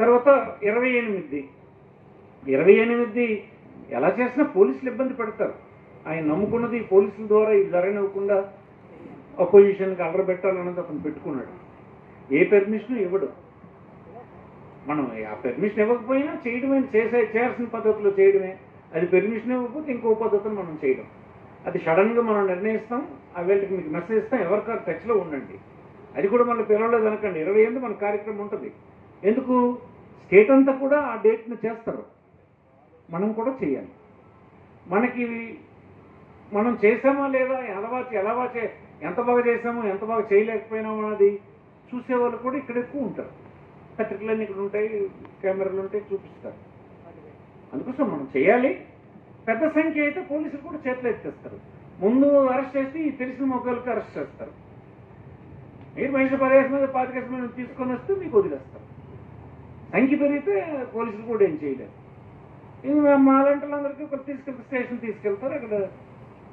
తర్వాత 28 ఎలా చేసినా పోలీసులు ఇబ్బంది పడతారు. ఆయన నమ్ముకున్నది పోలీసుల ద్వారా ఇది జరగనివ్వకుండా అపోజిషన్కి అల్లరి పెట్టాలన్నది అతను పెట్టుకున్నాడు. ఏ పెర్మిషన్ ఇవ్వడు. మనం ఆ పెర్మిషన్ ఇవ్వకపోయినా చేయడమే, చేయాల్సిన పద్ధతిలో చేయడమే. అది పెర్మిషన్ ఇవ్వకపోతే ఇంకో పద్ధతిని మనం చేయడం. అది సడన్గా మనం నిర్ణయిస్తాం. ఆ వీళ్ళకి మీకు మెసేజ్ ఇస్తాం, ఎవరికారు టచ్లో ఉండండి. అది కూడా మనకు పిలవలేదు అనకండి. 28 మన కార్యక్రమం ఉంటుంది. ఎందుకు? స్టేట్ అంతా కూడా ఆ డేట్ని చేస్తారు, మనం కూడా చేయాలి. మనకి మనం చేసామా లేదా, ఎంత బాగా చేసామో ఎంత బాగా చేయలేకపోయినామో అన్నది చూసేవాళ్ళు కూడా ఇక్కడ ఎక్కువ ఉంటారు. పత్రికలన్నీ ఇక్కడ ఉంటాయి, కెమెరాలు ఉంటాయి, చూపిస్తారు. అందుకోసం మనం చేయాలి. పెద్ద సంఖ్య అయితే పోలీసులు కూడా చేతులు ఎత్తేస్తారు. ముందు అరెస్ట్ చేసి తెలిసిన మొక్కలకి అరెస్ట్ చేస్తారు. మీరు మనిషి 10 మీద 25 మీద తీసుకొని వస్తే మీకు వదిలేస్తారు. సంఖ్య పెరిగితే పోలీసులు కూడా ఏం చేయలేరు. ఇంకా మాలాంటి వాళ్ళందరికీ ఒక స్టేషన్ తీసుకెళ్తారు, అక్కడ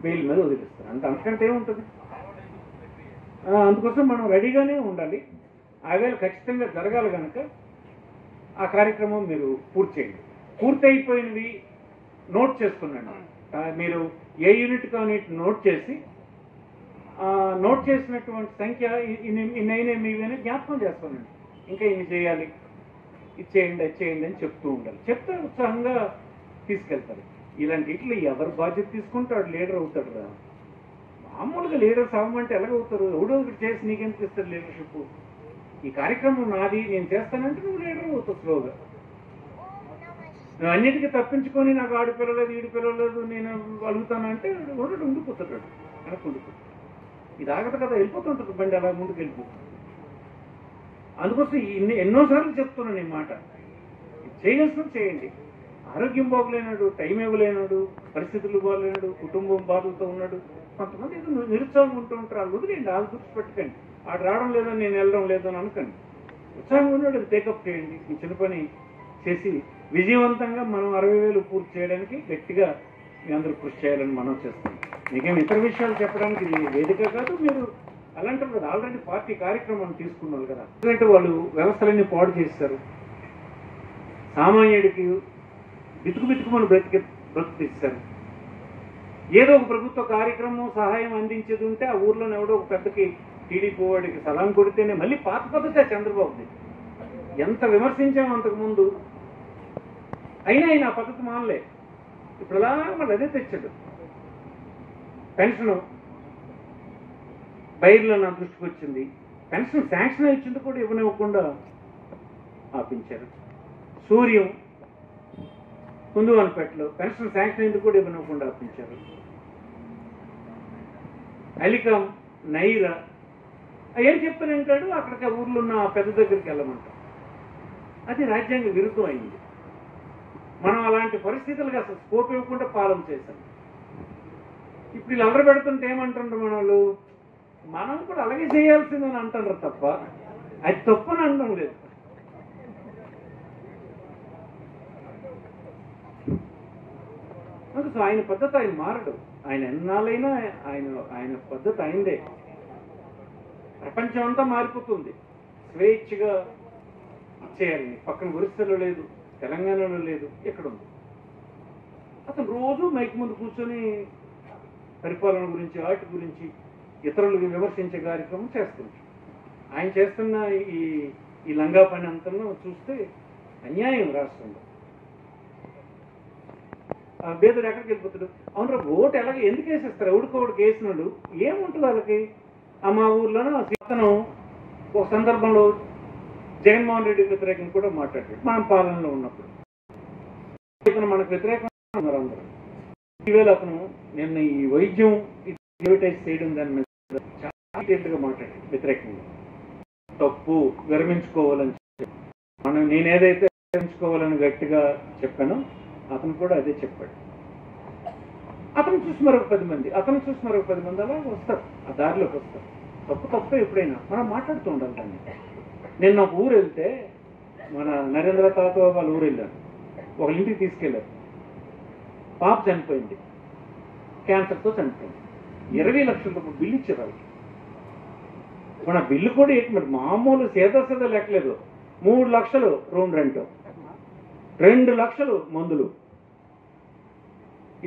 బెయిల్ మీద వదిలేస్తారు. అంతకంటే ఏముంటుంది? అందుకోసం మనం రెడీగానే ఉండాలి. ఆవేళ ఖచ్చితంగా జరగాలి కనుక ఆ కార్యక్రమం మీరు పూర్తి చేయండి. పూర్తి అయిపోయినవి నోట్ చేసుకున్నాను. మీరు ఏ యూనిట్ కానీ నోట్ చేసి నోట్ చేసినటువంటి సంఖ్య ఇన్నైనా మీవైనా జ్ఞాపకం చేస్తానండి. ఇంకా ఇన్ని చేయాలి, ఇది చేయండి, అది చేయండి అని చెప్తూ ఉండాలి. చెప్తే ఉత్సాహంగా తీసుకెళ్తారు. ఇలాంటి ఇట్లా ఎవరు బాధ్యత తీసుకుంటాడు లీడర్ అవుతాడు రా. మామూలుగా లీడర్స్ అవ్వమంటే ఎలాగవుతారు? ఎవడో ఒకటి చేసి నీకెందుకు ఇస్తారు లీడర్షిప్? ఈ కార్యక్రమం నాది, నేను చేస్తానంటే నువ్వు లీడర్ అవుతావు స్లోగా. నువ్వు అన్నిటికీ తప్పించుకొని నాకు ఆడు పిల్లలేదు, ఈడు పిల్లలేదు, నేను అడుగుతానంటే ఒకటి ఉండిపోతాడు, వెనక్కి ఉండిపోతాడు. ఇది ఆగదు కదా, వెళ్ళిపోతుంటుంది బండి, అలా ముందుకు వెళ్ళిపోతుంది. అందుకోసం ఎన్నోసార్లు చెప్తున్నాను ఈ మాట. చేయాల్సినది చేయండి. ఆరోగ్యం బాగోలేనాడు, టైం ఇవ్వలేనాడు, పరిస్థితులు బాగోలేనాడు, కుటుంబం బాధలతో ఉన్నాడు, కొంతమంది ఏదో నిరుత్సాహం ఉంటూ ఉంటారు. వాళ్ళు వదిలేండి, వాళ్ళు గుర్తుపెట్టుకోండి. ఆడు రావడం లేదని నేను వెళ్ళడం లేదని అనుకోండి. ఉత్సాహంగా ఉన్నాడు, అది టేకప్ చేయండి. ఈ చిన్న పని చేసి విజయవంతంగా మనం 60,000 పూర్తి చేయడానికి గట్టిగా మీ అందరూ కృషి చేయాలని మనం చేస్తాం. మీకేం ఇతర విషయాలు చెప్పడానికి ఇది వేదిక కాదు. మీరు అలాంటారు కదా, ఆల్రెడీ పార్టీ కార్యక్రమాన్ని తీసుకున్నారు కదా. ఎందుకంటే వాళ్ళు వ్యవస్థలన్నీ పాడు చేస్తారు. సామాన్యుడికి బితుకుమని బ్రతికిస్తారు. ఏదో ఒక ప్రభుత్వ కార్యక్రమం సహాయం అందించేది ఉంటే ఆ ఊర్లోనే ఎవడో ఒక పెద్దకి టీడీపీ వాడికి సలాం కొడితేనే మళ్ళీ పాత పద్ధతే చంద్రబాబుది. ఎంత విమర్శించాము అంతకుముందు, అయినా ఆయన ఆ పద్ధతి మానలే. ఇప్పుడు అలా మళ్ళీ అదే తెచ్చాడు. పెన్షన్ బైర్లో నా దృష్టికి వచ్చింది. పెన్షన్ శాంక్షన్ ఇచ్చింది కూడా ఇవ్వనివ్వకుండా ఆపించారు. సూర్యం కుందువనపేటలో పెన్షన్ శాంక్షన్ అయింది కూడా ఇవ్వనివ్వకుండా ఆపించారు. అలికం, నైరా ఏం చెప్పానంటాడు, అక్కడికి ఆ ఊర్లో ఉన్న పెద్ద దగ్గరికి వెళ్ళమంటారు. అది రాజ్యాంగ విరుద్ధం అయింది. మనం అలాంటి పరిస్థితులకు అసలు స్కోప్ ఇవ్వకుండా పాలన చేశాం. ఇప్పుడు వీళ్ళు అందరూ పెడుతుంటే ఏమంటుండ్రు మన వాళ్ళు, మనం కూడా అలాగే చేయాల్సిందని అంటారు తప్ప అది తప్పని అనడం లేదు. అందుకు ఆయన పద్ధతి ఆయన మారడు. ఆయన ఎన్నాళ్ళైనా ఆయన పద్ధతి అయిందే. ప్రపంచం అంతా మారిపోతుంది. స్వేచ్ఛగా ఇచ్చేయాలని పక్కన ఒరిస్సాలో లేదు, తెలంగాణలో లేదు, ఎక్కడుంది. అతను రోజు మైక్ ముందు కూర్చొని పరిపాలన గురించి, వాటి గురించి ఇతరులకు విమర్శించే కార్యక్రమం చేస్తుంది. ఆయన చేస్తున్న ఈ లంగా పని అంతా చూస్తే అన్యాయం రాష్ట్రంలో. బేదడు ఎక్కడికి వెళ్ళిపోతాడు? అవును, ఓటు ఎలాగ ఎందుకు వేసేస్తారు? ఎవడికోడికి వేసినాడు ఏముంటుంది వాళ్ళకి? మా ఊర్లోనూ అతను ఒక సందర్భంలో జగన్మోహన్ రెడ్డికి వ్యతిరేకంగా కూడా మాట్లాడాడు. మనం పాలనలో ఉన్నప్పుడు ఇతను మనకు వ్యతిరేకంగా ఉన్నారు అందరూ. ఈవేళ అతను నిన్న ఈ వైద్యం అడ్వర్టైజ్ చేయడం దాని మీద చాలా డీటెయిల్గా మాట్లాడాడు. వ్యతిరేకంగా తప్పు, విరమించుకోవాలని చెప్పి నేను ఏదైతే విరమించుకోవాలని గట్టిగా చెప్పానో అతను కూడా అదే చెప్పాడు. అతను చూసి మరొక 10 మంది, అతను చూసి మరొక 10 మంది అలా వస్తారు, ఆ దారిలోకి వస్తారు. తప్పు ఎప్పుడైనా మనం మాట్లాడుతూ ఉండాలి దాన్ని. నేను ఒక ఊరు వెళ్తే, మన నరేంద్ర తాత వాళ్ళ ఊరు వెళ్ళాను. ఒక ఇంటికి తీసుకెళ్ళారు. పాప చనిపోయింది, క్యాన్సర్తో చనిపోయింది. 20 లక్షల రూపాయలు బిల్లు ఇచ్చారు వాళ్ళకి. మన బిల్లు కూడా మరి మామూలు సేదా లెక్కలేదు. 3 లక్షలు రూమ్ రెంట్, 2 లక్షలు మందులు,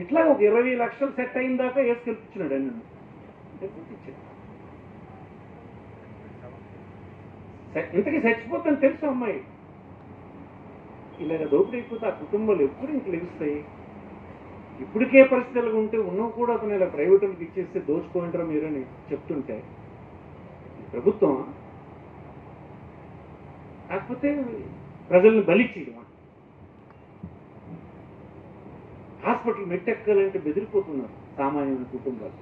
ఇట్లా ఒక 20 లక్షలు సెట్ అయిన దాకా వేసుకెళ్ళిపించినాడు అని నన్ను. ఇంతకీ చచ్చిపోతాను తెలుసు అమ్మాయి. ఇలాగ దోపిడీ అయిపోతే ఆ కుటుంబాలు ఎప్పుడు ఇంక లెగుస్తాయి? ఇప్పటికే పరిస్థితులు ఉంటే ఉన్నవి కూడా అతను ఇలా ప్రైవేటులకు ఇచ్చేస్తే దోచుకోంటారా మీరని చెప్తుంటే ప్రభుత్వం కాకపోతే ప్రజల్ని బలిచ్చేయడం. హాస్పిటల్ మెట్టెక్కాలంటే బెదిరిపోతున్నారు సామాన్యుల కుటుంబాలు.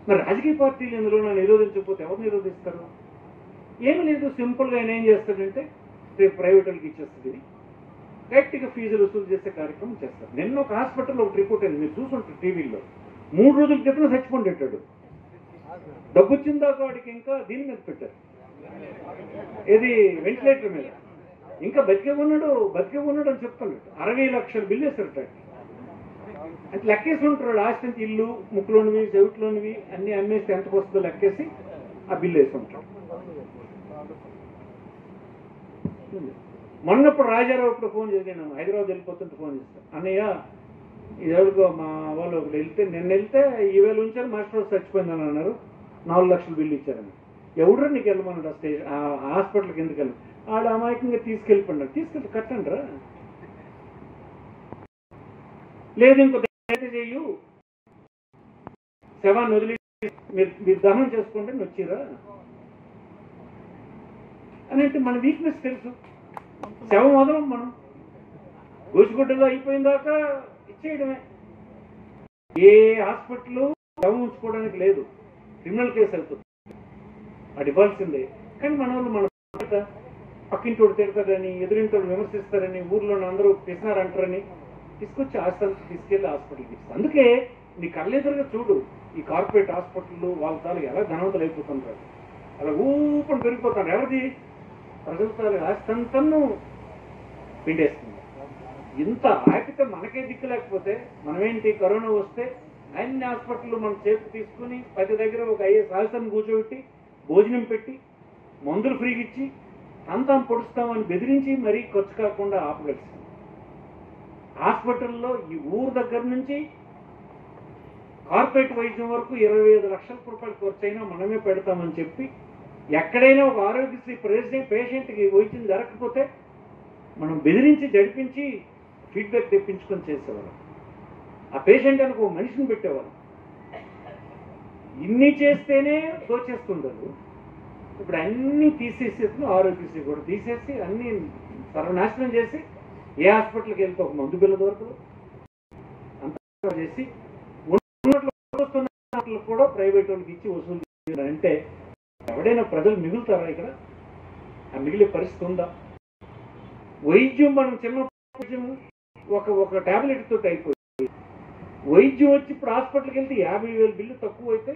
మరి రాజకీయ పార్టీలు ఇందులో నిరోధించకపోతే ఎవరు నిరోధిస్తారు? ఏమి లేదు, సింపుల్గా ఆయన ఏం చేస్తాడంటే రేపు ప్రైవేటులకు ఇచ్చేస్తుంది, గట్టిగా ఫీజులు వసూలు చేసే కార్యక్రమం చేస్తారు. నిన్న ఒక హాస్పిటల్లో ఒకటి రిపోర్ట్ అయింది, మీరు చూసుంటారు టీవీలో. 3 రోజుల క్రితం చచ్చిపోండి పెట్టాడు. డబ్బు వచ్చిన దాకా వాడికి ఇంకా దీని మీద పెట్టారు, ఇది వెంటిలేటర్ మీద. ఇంకా బతికే ఉన్నాడు అని చెప్తాడు. 60 లక్షలు బిల్లు వేస్తారు. అంటే లెక్కేసి ఉంటాడు. ఆస్తి నుంచి ఇల్లు, ముక్కులోనివి, చెవిట్లోనివి అన్ని అమ్మేసి ఎంతకు వస్తుందో లెక్కేసి ఆ బిల్లు వేసి ఉంటాడు. మొన్నప్పుడు రాజారావు ఇప్పుడు ఫోన్ చేశాను, హైదరాబాద్ వెళ్ళిపోతుంటే ఫోన్ చేస్తాను, అన్నయ్య ఎవరికో మా వాళ్ళు ఒకటి వెళ్తే నిన్న వెళ్తే 2000 ఉంచారు, మాస్టర్ చచ్చిపోయిందని అన్నారు, 4 లక్షలు బిల్లు ఇచ్చారని. ఎవడరా నీకు వెళ్ళమన్నాడు ఆ స్టేషన్ ఆ హాస్పిటల్కి ఎందుకు వెళ్ళి? ఆడ అమాయకంగా తీసుకెళ్ళిపోయినాడు. తీసుకెళ్ళి కట్టండి రా, లేదు ఇంకో చెయ్యు, శవాన్ని వదిలి మీరు దహనం చేసుకుంటే వచ్చిరా అని. అంటే మన వీక్నెస్ తెలుసు, శవం వదలం మనం, గోసిగుడ్డలో అయిపోయిన దాకా ఇచ్చేయడమే. ఏ హాస్పిటల్ శవం ఉంచుకోవడానికి లేదు, క్రిమినల్ కేసు అవుతుంది, అది ఇవ్వాల్సిందే. కానీ మన వాళ్ళు మన పక్కింటోడు తిడతారని, ఎదురింటోడు విమర్శిస్తారని, ఊర్లో అందరూ పిసినారంటారని తీసుకొచ్చి హాస్పిటల్కి తీసుకెళ్ళి హాస్పిటల్కి ఇస్తారు. అందుకే నీ కళ్ళెదురుగా చూడు, ఈ కార్పొరేట్ హాస్పిటల్లో వాళ్ళ తాలూకు ఎలా ధనవంతులు అయిపోతుంటారు, అలా ఊపని పెరిగిపోతారు. ఎవరిది? ప్రజల తాలూకు ఆస్తంతను పిండేస్తుంది. ఇంత ఆపితే మనకే దిక్కు లేకపోతే మనమేంటి? కరోనా వస్తే అన్ని హాస్పిటల్లో మనం చేతి తీసుకుని ప్రతి దగ్గర ఒక ఐఏఎస్ ఆఫీసర్ని కూర్చోబెట్టి భోజనం పెట్టి మందులు ఫ్రీగా ఇచ్చి అంతా పొడుస్తామని బెదిరించి మరీ ఖర్చు కాకుండా ఆపగలిసింది. హాస్పిటల్లో ఈ ఊరు దగ్గర నుంచి కార్పొరేట్ వైద్యం వరకు 25 లక్షల రూపాయలు ఖర్చు అయినా మనమే పెడతామని చెప్పి, ఎక్కడైనా ఒక ఆరోగ్యశ్రీ పేషెంట్కి వైద్యం జరగకపోతే మనం బెదిరించి జడిపించి ఫీడ్బ్యాక్ తెప్పించుకొని చేసేవాళ్ళం. ఆ పేషెంట్ అనుకో మనిషిని పెట్టేవాళ్ళం. ఇన్ని చేస్తేనే దోచేస్తుండదు. ఇప్పుడు అన్నీ తీసేసి ఆరోగ్యశ్రీ కూడా తీసేసి అన్నీ సర్వనాశనం చేసి ఏ హాస్పిటల్కి వెళ్తే ఒక మందు బిల్ల దొరకదు అంతా చేసి వస్తున్న కూడా ప్రైవేట్ వాళ్ళకి ఇచ్చి వసూలు అంటే ఎవడైనా ప్రజలు మిగులుతారా ఇక్కడ? ఆ మిగిలే పరిస్థితి ఉందా? వైద్యం మనం చిన్న వైద్యం ఒక టాబ్లెట్ తోటి అయిపోయింది. వైద్యం వచ్చి ఇప్పుడు హాస్పిటల్కి వెళ్తే 50,000 బిల్లు తక్కువ అయితే